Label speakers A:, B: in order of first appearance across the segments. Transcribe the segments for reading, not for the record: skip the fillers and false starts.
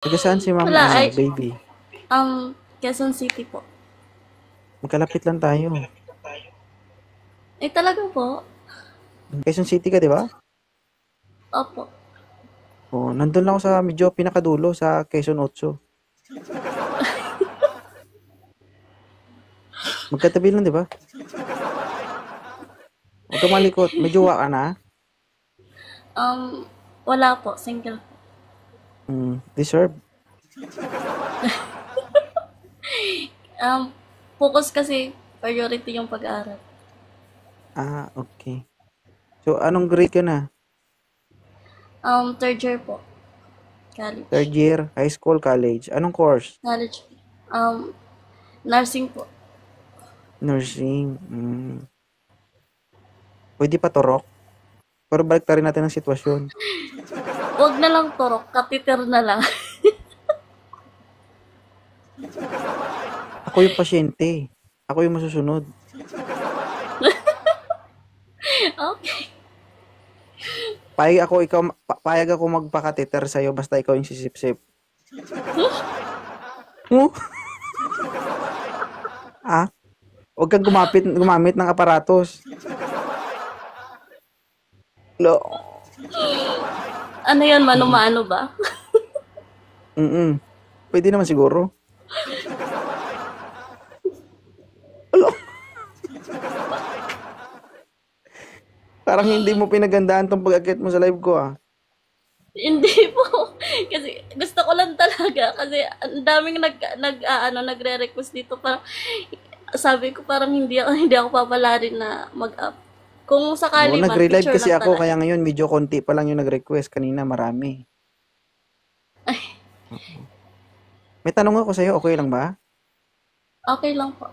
A: Taga saan si ma'am,
B: Wala
A: ano,
B: ay,
A: baby?
B: Quezon City po.
A: Magkalapit lang tayo.
B: Eh, talaga po?
A: Quezon City ka, di ba?
B: Opo.
A: Oo, nandun lang ako sa medyo pinakadulo sa Quezon 8. Magkatabi lang, di ba? Huwag kang malikot. May jowa ka na.
B: Wala po. Single po.
A: Deserve.
B: Um, Focus kasi priority yung pag-aaral.
A: Ah, okay. So, anong grade ka na?
B: Third year po.
A: Third
B: College.
A: year, high school, college. Anong course?
B: College. Um, Nursing po.
A: Nursing. Pwede pa turok. Pero balik rin natin ang sitwasyon.
B: Wag na lang turok. Catheter na lang.
A: Ako yung pasyente. Ako yung masusunod.
B: Okay.
A: Payag ako magpakateter sa'yo basta ikaw yung sisip-sip. Oh, ah, huwag kang gumamit ng aparatos. Lo,
B: Ano yan? Mano-mano ba?
A: pwede naman siguro. Lo, parang hindi mo pinagandaan tong pag-akit mo sa live ko ah.
B: Hindi po. Kasi gusto ko lang talaga. Kasi ang daming nagre-request dito. Parang, sabi ko parang hindi ako papalarin na mag-up. Kung
A: Oo,
B: sakali man,
A: nagre-live
B: picture
A: kasi
B: lang
A: ako
B: talaga.
A: kaya ngayon medyo konti pa lang yung nag-request. Kanina marami. May tanong ako sa'yo, okay lang ba?
B: Okay lang po.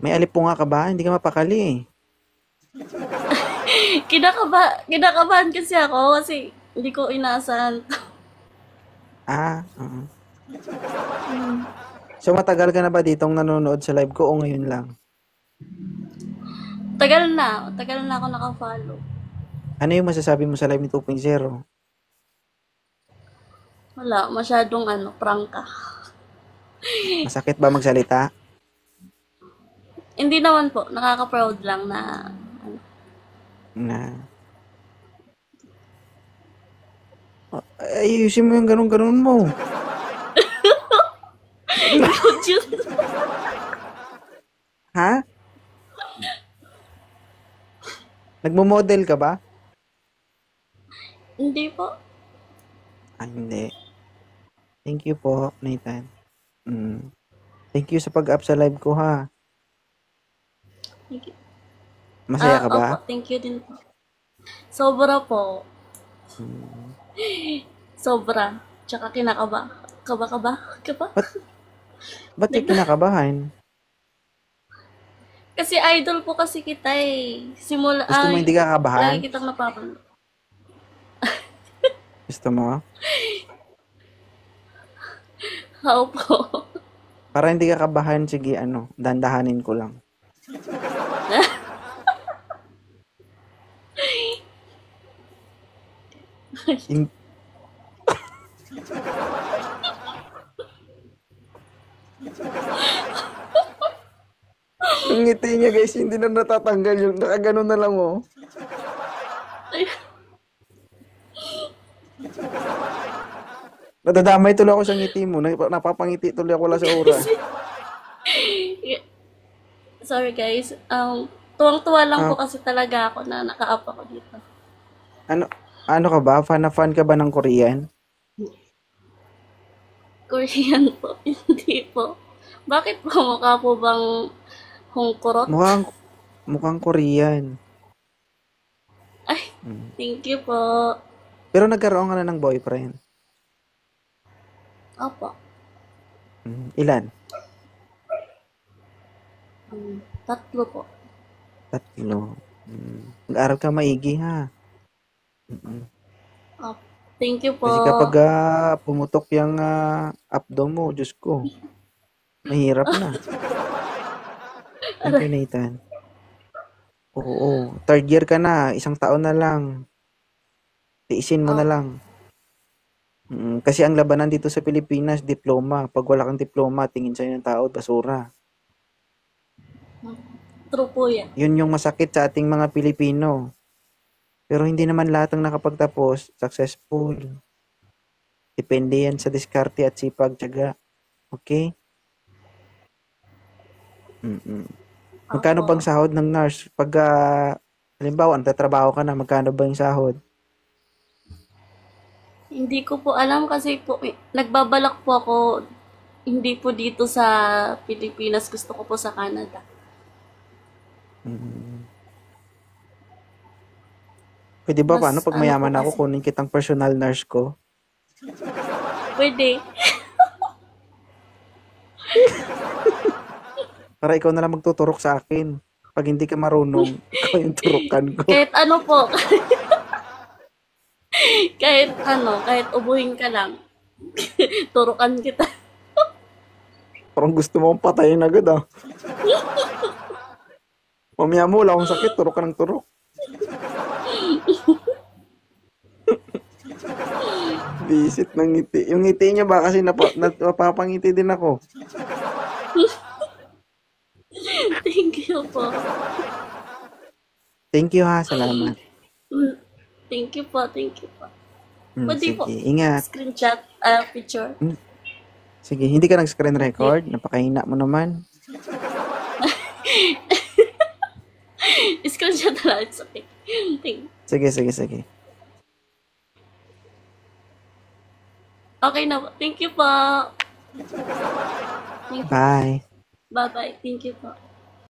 A: May alipunga ka ba? Hindi ka mapakali eh.
B: Kinakabahan kasi ako kasi hindi ko inaasahan.
A: Ah, oo. So matagal ka na ba ditong nanonood sa live ko o ngayon lang?
B: Tagal na ako naka-follow.
A: Ano yung masasabi mo sa live ni 2.0?
B: Wala, masyadong prangka.
A: Masakit ba magsalita?
B: Hindi naman po, nakaka-proud lang na
A: Na, ayusin mo yung ganun-ganun mo. Ha? Nagmo-model ka ba?
B: Hindi po.
A: Ah, hindi. Thank you po, Nathan. Thank you sa pag-up sa live ko ha.
B: Thank you.
A: Masaya ka ba?
B: Opo, thank you din po. Sobra po. Sobra. Tsaka kinakaba. Kaba? Kaba?
A: Ba't, ba't ka
B: Bigla.
A: kinakabahan?
B: Kasi idol po kasi kita eh.
A: Gusto mo hindi ka
B: Lagi
A: kabahan?
B: kitang napapanood.
A: Gusto mo?
B: Oo po.
A: Para hindi ka kabahan, sige ano, dandahanin ko lang. In- Yung ngiti niya guys, hindi na natatanggal yung nakaganon na lang oh. Nadadamay tuloy ako sa ngiti mo. Napapangiti tuloy ako la sa ura.
B: Sorry guys. Tuwang-tuwa lang po
A: Ah,
B: kasi talaga ako na naka-up ako dito.
A: ano, ano ka ba? Fan na fan ka ba ng Korean?
B: Korean po. Hindi po. Bakit po mukha po bang hungkurot?
A: Mukhang, mukhang Korean.
B: Ay, thank you po.
A: Pero nagkaroon ka na ng boyfriend.
B: Opo.
A: Ilan?
B: Tatlo po.
A: Tatlo. Mag-aral ka maigi ha.
B: Opo. Thank you po.
A: Kasi kapag pumutok yung abdo mo, Diyos ko, mahirap na. Thank you, Nathan. Oo, third year ka na, isang taon na lang. Tiisin mo na
B: Opo.
A: lang. Kasi ang labanan dito sa Pilipinas, diploma. Pag wala kang diploma, tingin sa'yo ng tao, basura.
B: True po yan.
A: Yun yung masakit sa ating mga Pilipino. Pero hindi naman lahat ng nakapagtapos, successful. Depende yan sa diskarte at sipag, tiyaga. Okay? Mm. Magkano
B: Opo.
A: bang sahod ng nurse? Pag, halimbawa, nagtatrabaho ka na, magkano ba yung sahod?
B: Hindi ko po alam kasi po, nagbabalak po ako, hindi po dito sa Pilipinas, gusto ko po sa Canada.
A: Mm. Pwede ba paano
B: Mas
A: pag
B: ano po
A: mayaman ako,
B: kasi,
A: kunin kitang personal nurse ko?
B: pwede.
A: Para ikaw na lang magtuturok sa akin. Pag hindi ka marunong, ikaw yung turukan ko.
B: Kahit ano po, kahit ano, kahit ubuhin ka lang, turukan kita.
A: Parang gusto mo akong patayin agad ah. Mamaya mo, wala akong sakit, turok ka ng turok. Visit ng ngiti. Yung ngiti niya ba kasi napapangiti din ako.
B: Thank you po.
A: Thank you ha, salamat.
B: Mm, Thank you po, thank you po. Pwede po,
A: Sige, ingat.
B: screenshot, picture.
A: Sige, hindi ka nag-screen record? Napakahina mo naman.
B: Screenshot na lang, it's okay. Thank
A: Sige, sige, sige.
B: Okay na po. Thank you po.
A: Bye.
B: Bye-bye. Thank you po.